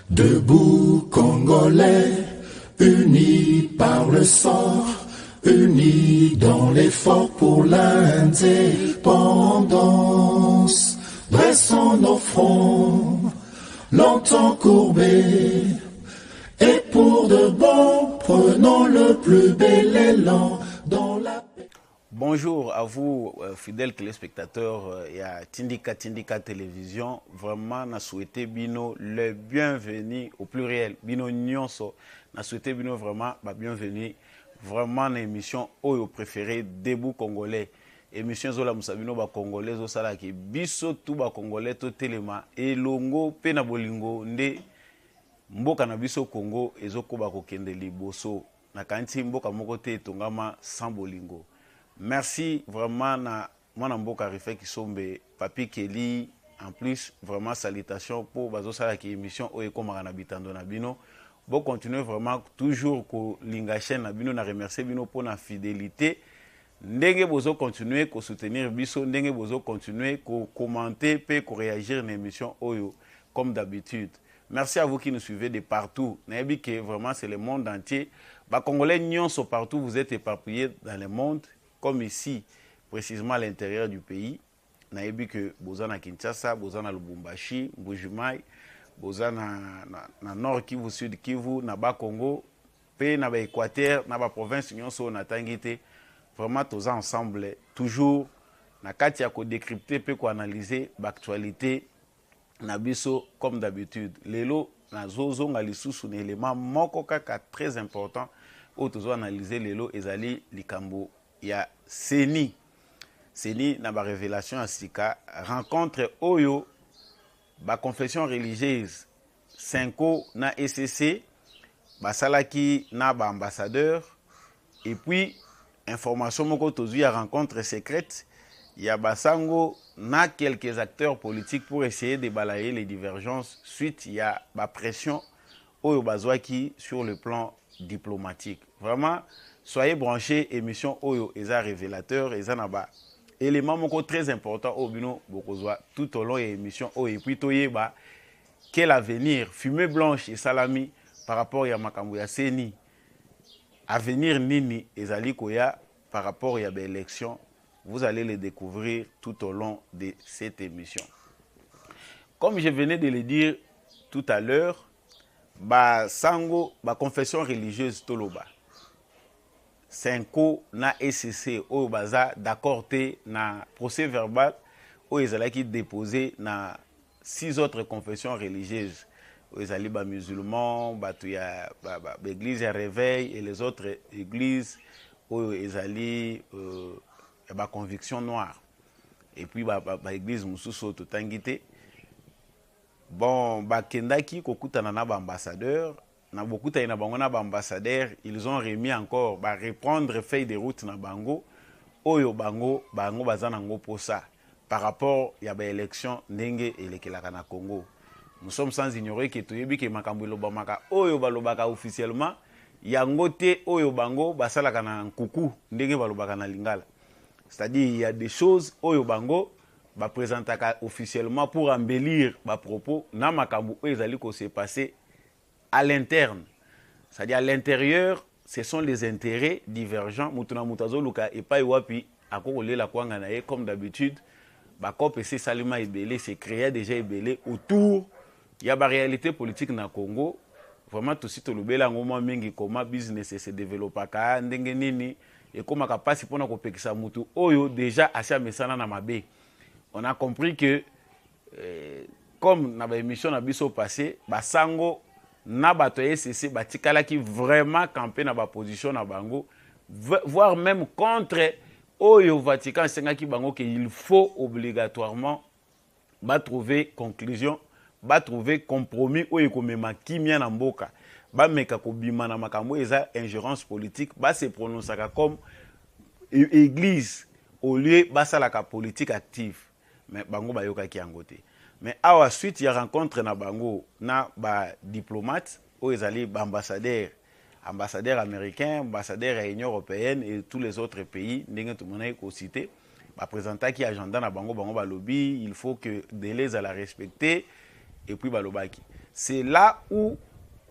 Debout Congolais, unis par le sang, unis dans l'effort pour l'indépendance. Dressons nos fronts, longtemps courbés, et pour de bon, prenons le plus bel élan dans la paix. Bonjour à vous, fidèles téléspectateurs et à Tindika Télévision. Vraiment, na souhaité bino le bienvenu au pluriel. Bino nyonso, na souhaité bino vraiment la bienvenue. Vraiment, une émission oyo préférée Debout Congolais. Émission zola musabino ba Congolais zo sala ki biso tout ba Congolais to telema elongo pe na bolingo nde mboka na biso Congo ezoko ba kokende liboso na kanti mboka moko te tongama sans bolingo. Merci vraiment na mwana mboka Rifé Kisombe, Papi Kelly, en plus vraiment salutations pour bazo sala ki émission oyo komaka na bitando na bino. Bon continuer vraiment toujours ko linga chaîne na bino na remercier bino pour na fidélité. Ndenge bozo continuer ko soutenir biso, ndenge bozo continuer ko commenter pe ko réagir na émission oyo comme d'habitude. Merci à vous qui nous suivez de partout. Nayebi que vraiment c'est le monde entier. Ba Congolais nyonso partout vous êtes éparpillés dans le monde comme ici précisément à l'intérieur du pays. Nayebi que bozana Kinshasa, bozana Lubumbashi, Mbujimai, bozana na Nord Kivu, Sud Kivu, na ba Congo, pe na ba Équateur, na ba province nyonso na tangité. Vraiment tous ensemble toujours na kati ya ko décrypter pe ko analyser l'actualité na biso comme d'habitude. Lelo na zozo nga lisusu na élément moko kaka très important o tozo analyser lelo ezali likambo ya Seni. Seni na ba révélation à sika rencontre oyo ba confession religieuse Senko na ECC ba salaki na ba ambassadeur et puis information moko tozui à rencontre secrète, il y a Basango na quelques acteurs politiques pour essayer de balayer les divergences suite il y a la pression au bazwaki sur le plan diplomatique. Vraiment soyez branchés émission oyo eza révélateur eza na ba élément moko très important au bino bokozwa tout au long de l'émission oyo et puis toyeba quel avenir fumée blanche et salami par rapport à makambo ya Seni. Avenir nini ezali koya par rapport à l'élection, vous allez le découvrir tout au long de cette émission. Comme je venais de le dire tout à l'heure, ba sango ba confession religieuse toloba. Senko na ECC o baza d'accord te na procès verbal o ezalaki déposé na 6 autres confessions religieuses. Les alibas musulmans, l'église à réveil et les autres églises où ils allaient conviction noire. Et puis l'église mususo totangité. Bon, kendaki kokuta na ambassadeur, na bokuta na bango na ambassadeur, ils ont remis encore reprendre feuille de route na bango oyo bango bazana ngo posa par rapport ya ba élection ndenge elekelaka na Congo. Nous sommes sans ignorer que toyebi ke makambo lobamaka oyo balobaka officiellement yango te oyo bango basalaka na nkuku ndenge balobaka na lingala. C'est-à-dire il y a des choses oyo bango ba présentaka officiellement pour embellir ba propos na makambo oyo ezali ko se passer à l'interne. C'est-à-dire à l'intérieur, ce sont les intérêts divergents mutuna mutazo luka epai wapi akokolela kwanga na ye comme d'habitude ba kopese salima ebele se créer déjà ebele autour. Il y a une réalité politique na Congo. Vraiment, tout site le bela ngoma mingi comment business se développe ka ndenge nini et comment capacité pour na kopekisa mutu oyo déjà assez mesana na mabe. On a compris que comme na ba émission na biso passé, ba sango na bato ECC batikala ki vraiment camper na ba position na bango voire même contre oyo Vatican sengaki bango que il faut obligatoirement ba trouver conclusion ba trouver compromis oyo komema kimia na mboka ba meka kobima na makambo eza ingérence politique ba se prononçaka comme église au lieu ba salaka politique active mais bango ba yoka ki angote mais awa suite ya rencontre na bango na ba diplomate oyo ezali ba ambassadeur américain ambassadeur à l'Union européenne et tous les autres pays ndenge tout monde ko citer ba présenter ki agenda na bango ba lobby il faut que délais à la respecter. Et puis balobaki c'est là où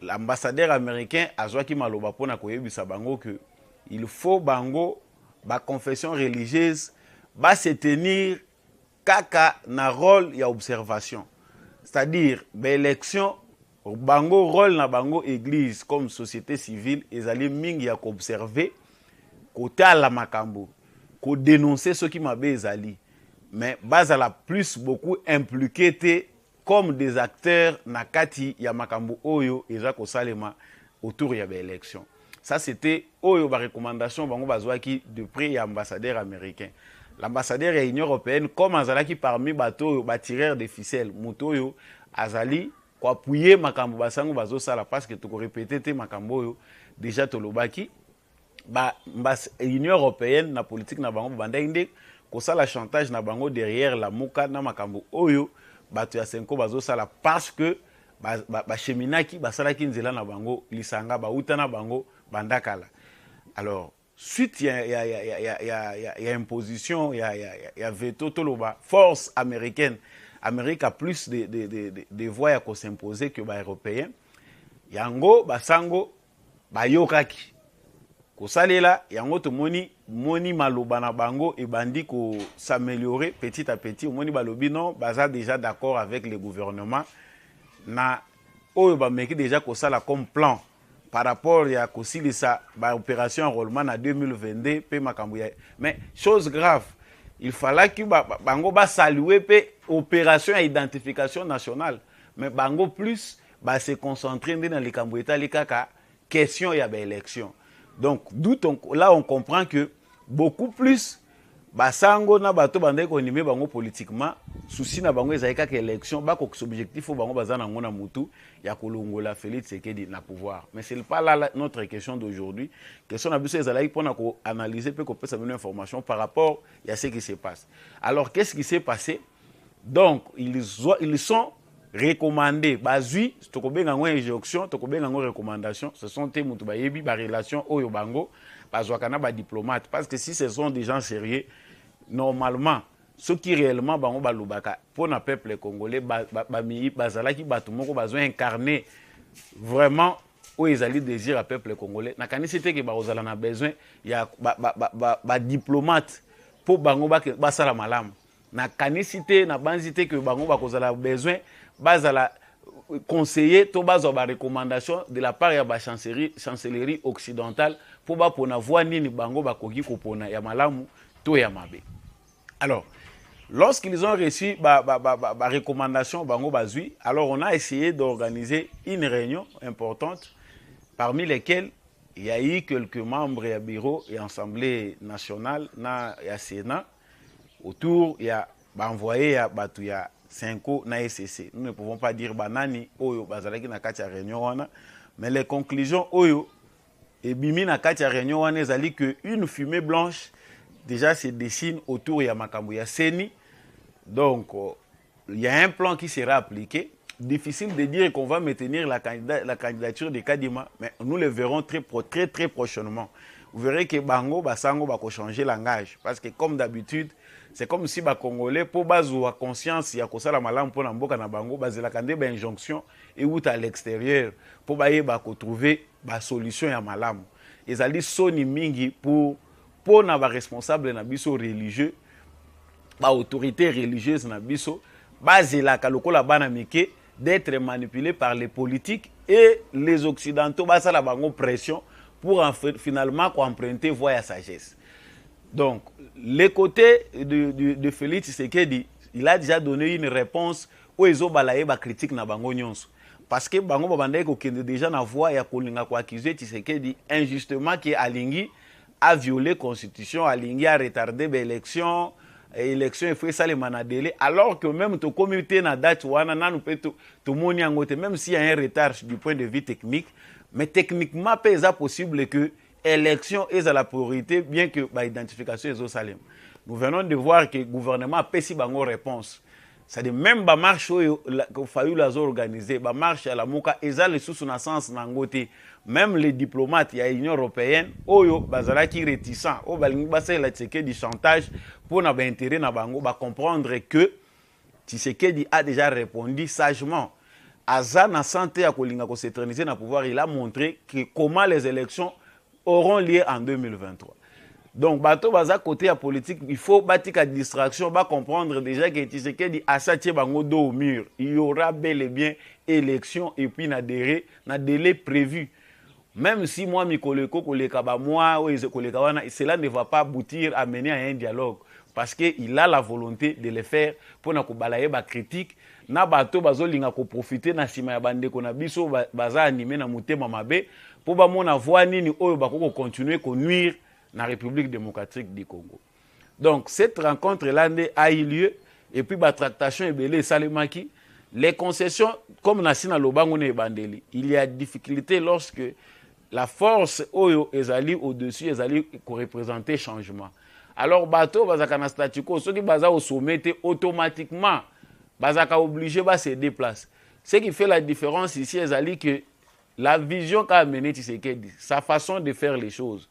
l'ambassadeur américain a qui maloba pona koyebisa bango que il faut bango ba confession religieuse ba se tenir kaka na rôle ya observation, c'est-à-dire l'élection bango rôle na bango église comme société civile ezali mingi ya observer côté la makambo ko dénoncer ceux qui mabe ezali, mais bazala plus beaucoup impliqué comme des acteurs na kati ya makambo oyo eza ko salema autour ya l'élection. Ça c'était oyo ba recommandation bango bazwaki de près ya ambassadeur américain. L'ambassadeur de l'Union européenne comme azalaki parmi bateau ba tireur de ficelle mutoyo azali ko appuyer makambo basango bazo sala parce que to ko répéter te makambo yo déjà tolobaki ba Union européenne na politique na bango banda inde ko sala chantage na bango derrière la muka na makambo oyo bato ya senko bazo sala parce que ba cheminaki basalaki nzela na bango lisanga ba uta na bango bandakala. Alors suite il y a imposition, il y a veto toloba force américaine. Amérique a plus de voix à s'imposer que les Européens. Yango basango bayokaki. Ko salela yango to moni maloba na bango et bandi ko s'améliorer petit à petit. Moni balobi non baza déjà d'accord avec le gouvernement na oyo ba meki déjà ko sala comme plan par rapport à Kosilisa, opération enrôlement en 2022, mais chose grave, il fallait que Bango saluer l'opération d'identification nationale, mais Bango plus se concentrer dans les Cambouéta, les caca, question il y a élection. Donc là on comprend que beaucoup plus basango na bato bande ko nimé bango politiquement souci na bango ezalika que élection ba ko objectif au bango bazana ngona mutu ya kolongola Félix Tshisekedi na pouvoir, mais c'est pas là notre question d'aujourd'hui. Question na biso ezalaki pona ko analyser pe ko pesa une information par rapport à ce qui se passe. Alors qu'est-ce qui s'est passé? Donc ils sont recommandés bazui to ko benga ngo injonction to ko benga ngo recommandation, ce sont des mutu ba yebi ba relation oyo bango bazwakana ba diplomate, parce que si ce sont des gens sérieux normalement ceux qui réellement bango balubaka pour le peuple congolais bazalaki bato moko besoin incarner vraiment où ils allaient désir à peuple congolais na kanisité que bazala na besoin ya ba diplomate pour bango ba sala malamu na kanisité na banzité que bango bakozala besoin bazala conseiller to bazo ba recommandation de la part ya ba chancellerie occidentale pour ba pona voir nini bango bakoki kopona ya malamu to ya mabe. Alors lorsqu'ils ont reçu ba recommandation bango bazui, alors on a essayé d'organiser une réunion importante parmi lesquelles il y a eu quelques membres du bureau et assemblée nationale na ya Sénat autour il y a envoyé ya batu ya 5 na SCC. Nous ne pouvons pas dire banani oyo bazalaki na kati ya réunion wana, mais les conclusions oyo et bimi na kati ya réunion wana ezali que une fumée blanche déjà se dessine autour ya makambo ya Seni. Donc il y a un plan qui sera appliqué. Difficile de dire qu'on va maintenir la candidature de Kadima, mais nous le verrons très prochainement. Vous verrez que Bango Basango va changer langage, parce que comme d'habitude c'est comme si les Congolais, pour avoir conscience, il y a la malam pour n'amboka na Bango, basé la candidate injonction et où à l'extérieur, pour trouver la solution à malam. Ils allaient soni mingi pour na ba responsable na biso religieux, ba autorité religieuse na biso, basé la kalokola bana mike d'être manipulé par les politiques et les occidentaux, basa la bango pression pour finalement emprunter voie à sagesse. Donc, le côté de Félix Tshisekedi, il a déjà donné une réponse où ils ont balayé la critique na bango nyonso. Parce que bango babandai ko kende déjà na voie ya kolinga ko accuser Tshisekedi injustement qui Alingi a violé la constitution, Alingi a retardé l'élection, élection il faut ça les manadélé, alors que même ton comité na date wana na nous peut tout moni angote, même s'il y a un retard du point de vue technique, mais techniquement c'est possible que élection est à la priorité, bien que l'identification est au Salem. Nous venons de voir que le gouvernement a payé bango réponse. C'est-à-dire même la marche qu'il fallu la organiser, la marche à la Mouka, ils ont les sous-naissance nangote. Même les diplomates, il y a l'Union européenne, oyo bazala qui réticent, o balingi basé la Tshisekedi du chantage pour n'avoir intérêt na bango, ba comprendre que Tshisekedi a déjà répondu sagement. aza na santé à kolinga ko s'éterniser na pouvoir, il a montré que comment les élections auront lieu en 2023. Donc bato baza côté à politique, il faut bâtir la distraction, va comprendre déjà que Tshisekedi a satie bango dos au mur. Il y aura bel et bien élection et puis na délai prévu. Même si moi mikoleko koleka ba moi koleka wana, cela ne va pas aboutir à mener à un dialogue parce que il a la volonté de le faire pour na ko balayer ba critique na bato bazolinga ko profiter na sima ya bandeko na biso baza animé na motema mabe pour ba mona voix nini oyo bakoko continuer ko nuire na République démocratique du Congo. Donc cette rencontre là a eu lieu et puis ba tractation ebele salemaki les concessions comme Nassina Lobango ne bandeli. Il y a difficulté lorsque la force oyo ezali au-dessus ezali ko représenter changement. Alors bato bazaka na statu quo ceux qui baza au sommet automatiquement bazaka obligé ba se déplacer. Ce qui fait la différence ici ezali que la vision qu'a mené Tshisekedi, sa façon de faire les choses,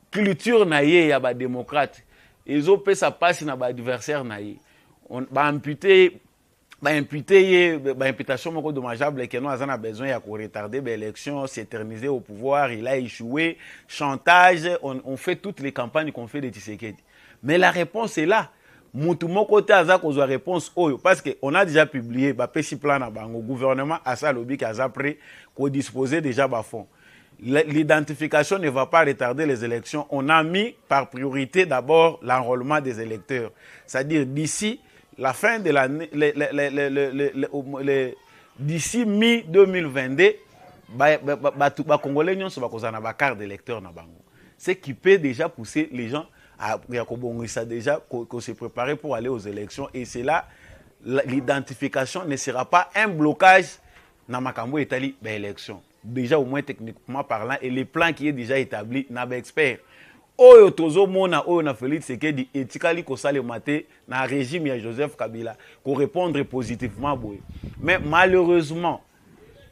culture naïe ya ba démocrate, ils ont fait sa passe na ba adversaire naïe. On ba imputation moko dommageable que nous avons besoin de retarder l'élection, s'éterniser au pouvoir, il a échoué, chantage, on fait toutes les campagnes qu'on fait de Tshisekedi. Mais la réponse est là. Mutu moko te aza kozwa réponse oyo parce que on a déjà publié ba pesi plan na bango gouvernement asa lobi ka za prêt ko disposer déjà ba fonds. L'identification ne va pas retarder les élections. On a mis par priorité d'abord l'enrôlement des électeurs. C'est-à-dire d'ici la fin de l'année, d'ici mi-2022, les Congolais n'ont pas carte d'électeur. Ce qui peut déjà pousser les gens à déjà se préparer pour aller aux élections. Et c'est là, l'identification ne sera pas un blocage dans Makambo Italie l'élection. Déjà au moins techniquement parlant, et les plans qui est déjà établi, n'a pas expert. Oyo tozo mona oyo na Félix Tshisekedi etikali ko sale maté na régime ya Joseph Kabila ko répondre positivement boy. Mais malheureusement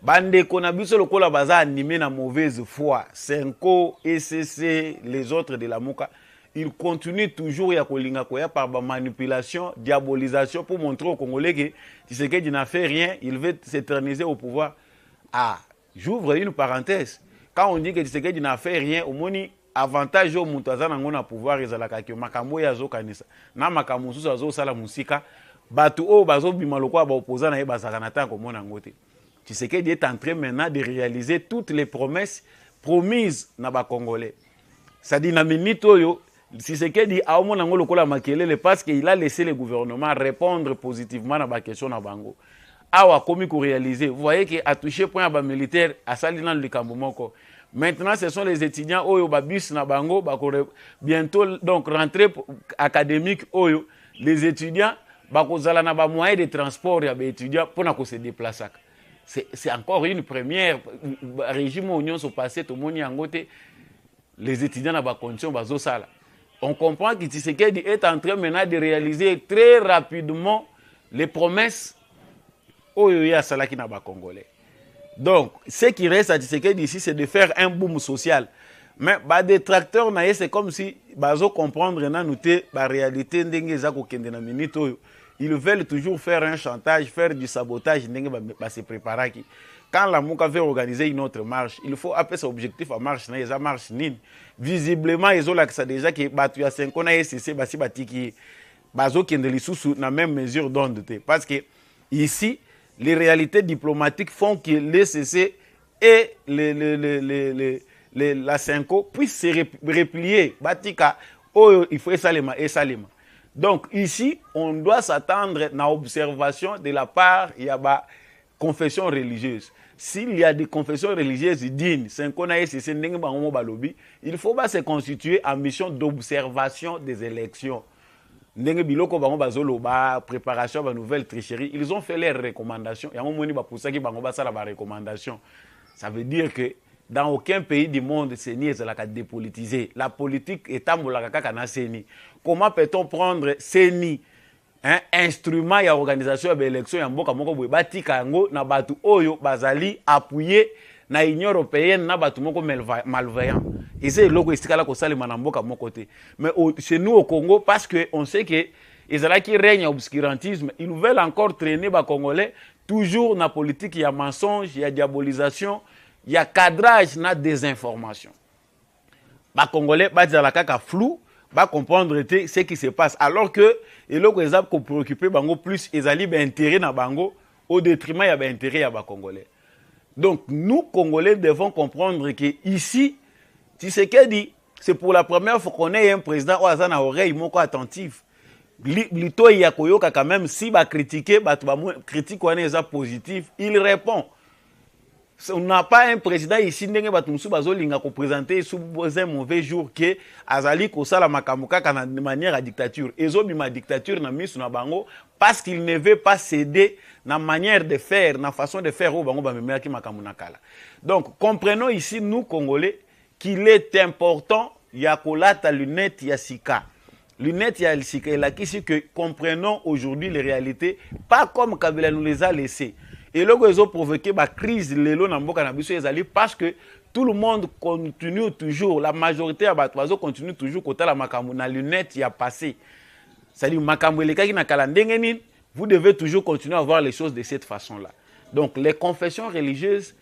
bande kona biso lokola baza animé na mauvaise foi, Senko, ECC, les autres de la Muka, ils continuent toujours ya kolinga koya par manipulation, diabolisation pour montrer aux Congolais que Tshisekedi n'a fait rien, il veut s'éterniser au pouvoir. Ah, j'ouvre une parenthèse. Quand on dit que Tshisekedi n'a fait rien, au moni avantage au mutazana ngona pouvoir ezalaka ke makambo ya zo kanisa na makambo susu azo sala musika batu o bazo bima lokwa ba opposant na bazaka na tango mona ngote. Tshisekedi est en train maintenant de réaliser toutes les promesses promises na ba Congolais. Ça dit na minute oyo Tshisekedi a omona ngolo kola makelele parce qu'il a laissé le gouvernement répondre positivement na ba question na bango. Awa komi ko réaliser. Vous voyez que a touché point à ba militaire a sali na likambo moko. Maintenant, ce sont les étudiants Oyo Babis Nabango, bientôt donc rentrée académique Oyo, les étudiants bakozala na ba moyen de transport ya ba étudiants pour na ko se déplacer. C'est encore une première régime union se passé tout moni angote les étudiants na ba condition bazo sala. On comprend que Tshisekedi est en train maintenant de réaliser très rapidement les promesses Oyo ya salaki na ba Congolais. Donc, ce qui reste à Tshisekedi ici, c'est de faire un boom social. Mais les détracteurs, c'est comme si ils comprendre la réalité. Ils veulent toujours faire un chantage, faire du sabotage, se préparer. Quand la Mouka veut organiser une autre marche, il faut appeler son objectif à marche. Visiblement, ils ont déjà que tu as 5 ans, la même mesure d'onde. Parce que ici, les réalités diplomatiques font que les CC et la Senko puissent se replier. Batika, oh, il faut Salema et Salema. Donc ici, on doit s'attendre à une observation de la part de la confession religieuse. S'il y a des confessions religieuses dignes, il faut se constituer en mission d'observation des élections. Préparation de nouvelles tricheries, ils ont fait leurs recommandations. Ça veut dire que dans aucun pays du monde, c'est ni dépolitisé. La politique est en CENI. Comment peut-on prendre CENI, un instrument et organisation de l'élection appuyé na Union européenne na batu moko malveillant. Et c'est logo istikala ko sali manamboka mon côté. Mais chez nous au Congo, parce que on sait que ils qui règne obscurantisme, ils veulent encore traîner les Congolais toujours na politique il y a mensonge, il y a diabolisation, il y a cadrage na désinformation. Ba Congolais ba dire la kaka flou, ba comprendre ce qui se passe alors que et là que ko préoccuper bango plus ezali ba intérêt na bango au détriment ya ba intérêt ya ba Congolais. Donc nous Congolais devons comprendre que ici Tshisekedi c'est pour la première fois qu'on ait un président qui a une oreille attentive. Lito Yakoyoka quand même si ba critiquer ba critique on est positif, il répond. On n'a pas un président ici ndenge ba tumusu bazolinga ko présenter sous un mauvais jour que azali ko sala makamuka kana de manière dictature. Ezobi ma dictature na misu na bango parce qu'il ne veut pas céder na manière de faire, na façon de faire au bango ba memela ki makamuna kala. Donc comprenons ici nous Congolais qu'il est important yakolata lunette yasika. Lunette yasika là qui que comprenons aujourd'hui les réalités pas comme Kabila nous les a laissés. Et là ils ont provoqué la crise lelo na mboka na biso ezali parce que tout le monde continue toujours, la majorité ya bato bazo continue toujours kota la makambo na lunette ya passé. C'est-à-dire makambo elekaki na kala ndenge nini, vous devez toujours continuer à voir les choses de cette façon-là. Donc les confessions religieuses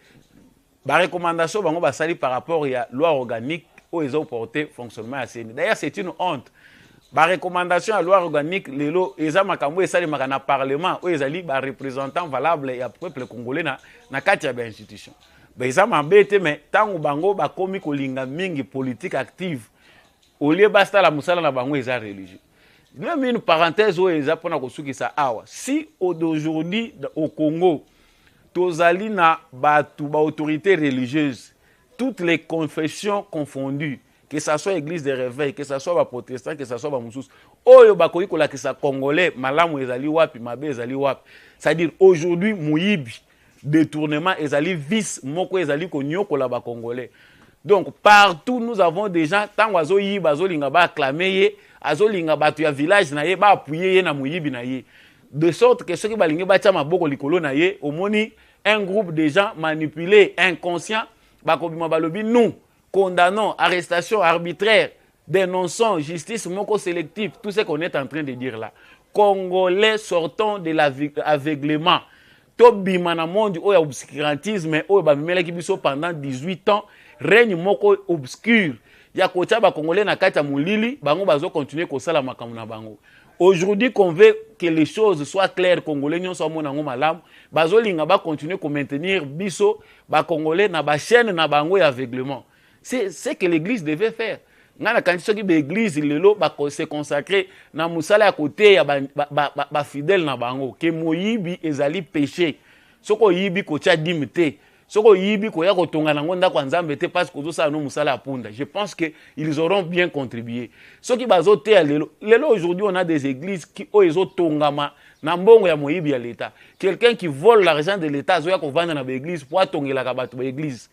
ba recommandation bango ba sali par rapport à loi organique où ils ont porté fonctionnement à CENI. D'ailleurs, c'est une honte. Par recommandation à loi organique, les lois, ils ont makambo et sali makana parlement où ils ont ba représentant valable et peuple congolais na kati ya ba institution. Ben ils ont m'embêté mais tango bango ba komi kolinga mingi politique active au lieu basta la musala na bango ils ont religieux. Même une parenthèse où ils ont pona kosuki sa awa. Si aujourd'hui au Congo tozali na batu ba autorité religieuse toutes les confessions confondues, que ce soit l'église de réveil, que ce soit les protestants, que ce soit les moussous, oyo bakoyi kola que ça congolais, malamu ezali wapi, mabe ezali wapi. C'est-à-dire aujourd'hui muyibi, détournement ezali vice, moko ezali konyoko la ba congolais. Donc partout nous avons des gens tant wazo yi bazo linga ba acclamer ye, azo linga batu ya village na ye ba appuyer ye na muyibi na ye. De sorte que ceux qui balingi ba tia maboko likolo na ye, omoni un groupe de gens manipulés, inconscients. Nous condamnons arrestation arbitraire, dénonçons justice moko sélective, tout ce qu'on est en train de dire là. Congolais sortons de l'aveuglement. Tobima na monde oya obscurantisme oya bamela ki biso pendant 18 ans, règne moko obscur. Ya kocha ba Congolais na kati ya mulili, bango bazo continuer ko sala makambo na bango. Aujourd'hui qu'on veut que les choses soient claires, Congolais nyonso amonango malamu, bazolinga ba continuer ko maintenir biso ba Congolais na ba chaîne na bango ya aveuglement. C'est ce que l'église devait faire. Ngana kanti soki ba église lelo ba se consacrer na musala ya côté ya ba fidèle na bango que moyibi ezali péché. Soko yibi ko tia dimite. Soko yibi ko ya ko tonga nango ndako nzambe te parce que ça no musala apunda. Je pense que ils auront bien contribué. Soki bazo te lelo aujourd'hui on a des églises qui ozo tongama na mbongo ya moyibi ya l'état. Quelqu'un qui vole l'argent de l'état zo ya ko vendre na ba église pour atongela ka bato ba église.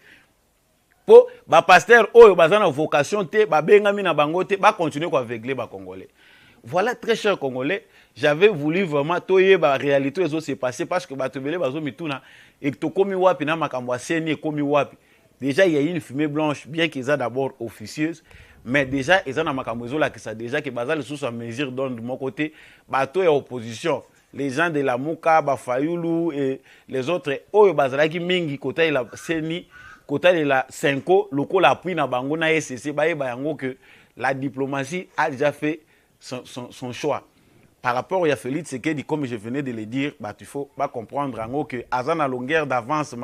Po ba pasteur oyo bazana vocation te ba bengami na bango te ba continuer ko aveugler ba congolais. Voilà très cher congolais, j'avais voulu vraiment toyer ba réalité eso s'est passé parce que ba tobele bazo mituna et to komi wapi na makambo aseni komi wapi. Déjà il y a une fumée blanche bien qu'ils a d'abord officieuse mais déjà ils ont na makambo zo la que ça déjà que bazal sous sa mesure donne de mon côté bato et opposition. Les gens de la Mouka, Bafayulu et les autres oyo bazalaki mingi côté la seni côté de la Senko, loko l'appui na bango na SCC ba yango que la diplomatie a déjà fait son choix. Par rapport à Félix Tshisekedi, comme je venais de le dire, il faut pas comprendre en gros que à la longueur d'avance,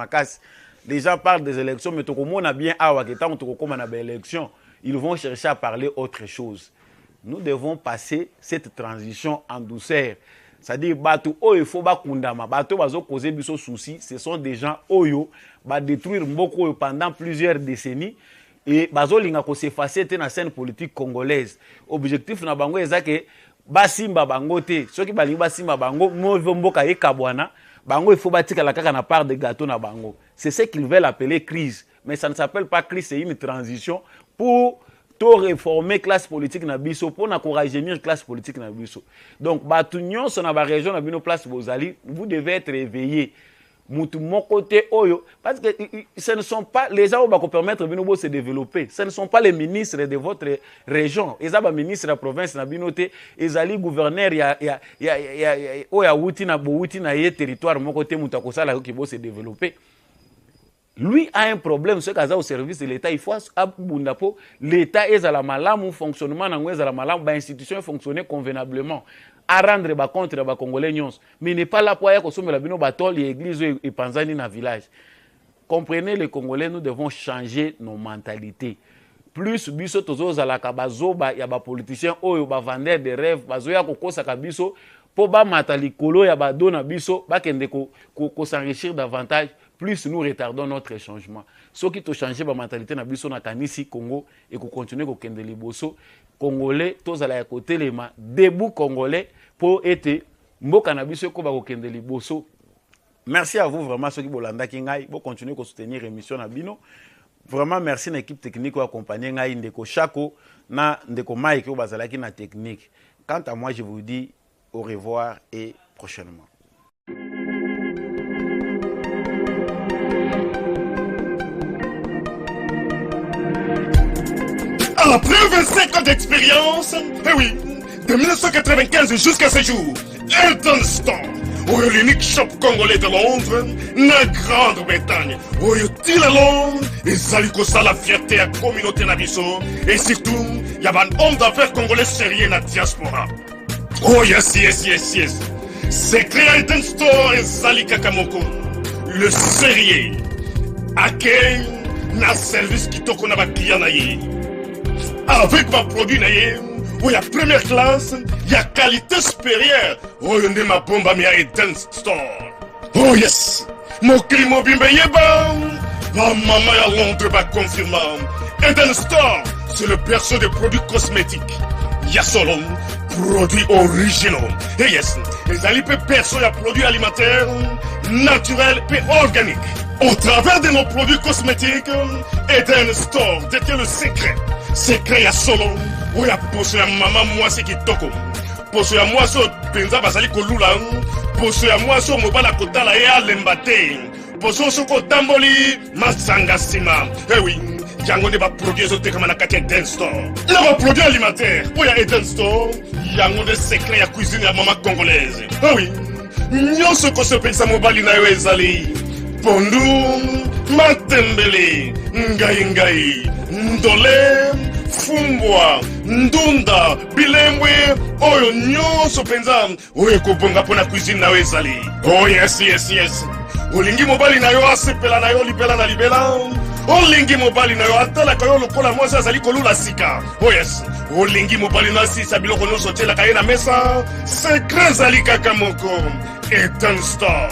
les gens parlent des élections, mais tout le monde a bien élection, ils vont chercher à parler autre chose. Nous devons passer cette transition en douceur. C'est-à-dire, il faut pas kundama, causer des soucis. Ce sont des gens qui vont détruire beaucoup pendant plusieurs décennies. Et bazolinga ko s'effacer dans la scène politique congolaise. Objectif na bango ezake basimba bango te. Ceux qui balinga basimba bango mauvais mboka ekabwana, bango il faut batika la kaka na part de gâteau na bango. C'est ce qu'ils veulent appeler crise, mais ça ne s'appelle pas crise, c'est une transition pour to réformer classe politique na biso pour encourager la classe politique na biso. Donc batu nyonso na ba région na bino place bozali, vous devez être éveillés. mon côté oyo parce que ce ne sont pas les gens qui vont permettre de se développer, ce ne sont pas les ministres de votre région, ils ont ministre de la province na binoté, ils ont gouverneur ya wuti na ye territoire mon côté mutakosa la qui va se développer. Lui a un problème, ce cas au service de l'État, il faut abundapo l'État est à la malamu fonctionnement na est à la malamu ba institution fonctionner convenablement. À rendre ba contre ba congolais nyons mais n'est pas là pour ya kosomela bino batol et église et panzani na village. Comprenez les Congolais, nous devons changer nos mentalités. Plus biso tozo za la kabazoba ya ba politiciens oyo ba vendeur de rêves bazo ya kokosa kabiso po ba matali kolo ya ba dona biso ba kende ko s'enrichir davantage. Plus nous retardons notre changement. Ce qui te change la mentalité na biso na kanisi Congo et qu'on continue ko kende liboso Congolais tous à la côté les mains debout Congolais pour être mboka na biso ko ba ko kende liboso. Merci à vous vraiment ceux qui bolanda kingai bo continuer ko soutenir émission na bino. Vraiment merci à l'équipe technique qui accompagné ngai ndeko Chako na ndeko Mike ko bazalaki na technique. Quant à moi je vous dis au revoir et prochainement. Après 25 ans d'expérience, eh oui, de 1995 jusqu'à ce jour, Elton Store, l'unique shop congolais de Londres, la Grande-Bretagne, où il est Londres, et ça lui cause la fierté à la communauté nabiso, et surtout, il y a un homme d'affaires congolais sérieux dans la diaspora. Oh yes, yes, yes, yes. C'est créé Elton Store et Zali Kakamoko, le sérieux, à quel na service qui t'a qu'on a client naïe. Avec ma produit naïe, où il y a première classe, il y a qualité supérieure. Oh, il y a ma bombe à Elton Store. Oh yes, mon crime bimbe yeba. La maman à Londres va confirmer. Elton Store, c'est le berceau des produits cosmétiques. Il y a solo produits originaux. Et yes, les alipes perso il y a produits alimentaires, naturels et organiques. Au travers de nos produits cosmétiques, Elton Store détient le secret. Secret ya solo, où ya poso ya maman moi c'est qui toko. Poso ya moi so penza basali kolula, poso ya moi so mobala kotala ya lembate. Poso so ko tamboli masanga sima. Eh oui, yango ne ba produit zo te kama na kati Elton Store. Na ba produit alimentaire, où ya Elton Store, yango de secret ya cuisine ya maman congolaise. Eh oui, nyonso ko so penza mobali na yo ezali. Pondu, matembele, ngai, ndole, fumbwa, ndunda, bilembwe, oyo nyonso penza, oyo kobonga pona cuisine na ezali. Oh yes, yes, yes. Olingi mobali na yo asepela na yo libela na libela. Olingi mobali na yo atala ka yo lokola mwasi azali kolula sika. Oh yes. Olingi mobali na si sabiloko nyonso tela ka ye na mesa. Secret zali kaka moko. Elton Store.